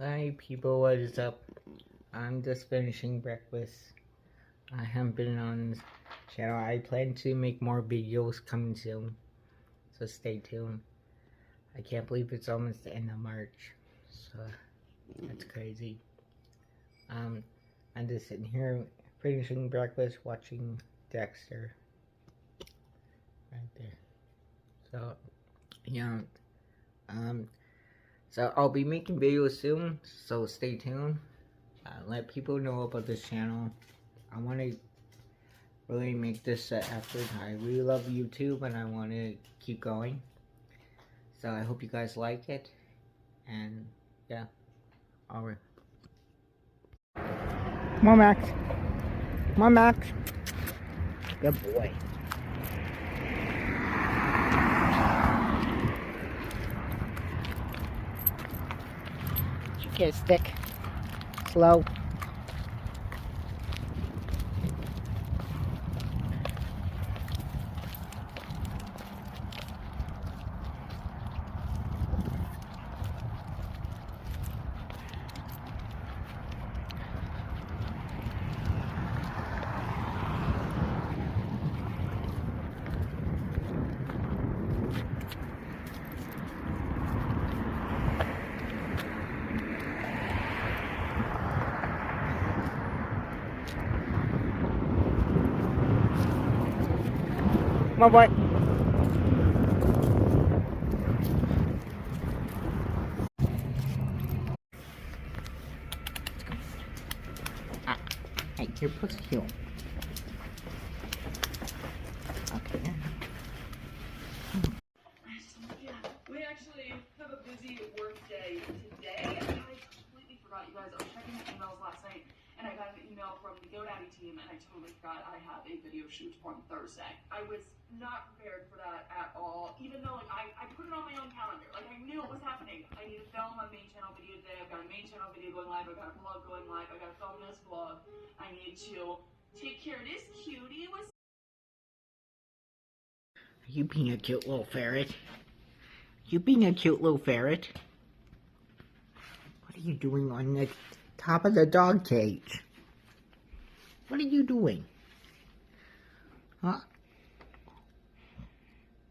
Hi people, what is up? I'm just finishing breakfast. I haven't been on this channel. I plan to make more videos coming soon, so stay tuned. I can't believe it's almost the end of March, so that's crazy. I'm just sitting here finishing breakfast, watching Dexter right there. So yeah, so I'll be making videos soon, so stay tuned. Let people know about this channel. I want to really make this an effort. I really love YouTube and I want to keep going. So I hope you guys like it. And yeah, alright. Come on, Max. Come on, Max. Good boy. You get a stick. Slow. Come on, boy. Hey, your pussy heel. Okay. We actually have a busy work day today. I completely forgot, you guys. I was checking the emails last night, and I got an email from the GoDaddy team, and I totally forgot I have a video shoot on Thursday. I was not prepared for that at all, even though I put it on my own calendar. Like, I knew it was happening. I need to film a main channel video today. I've got a main channel video going live. I've got a vlog going live. I've got to film this vlog. I need to take care of this cutie with You being a cute little ferret. You being a cute little ferret. What are you doing on the top of the dog cage? What are you doing? Huh?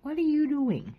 What are you doing?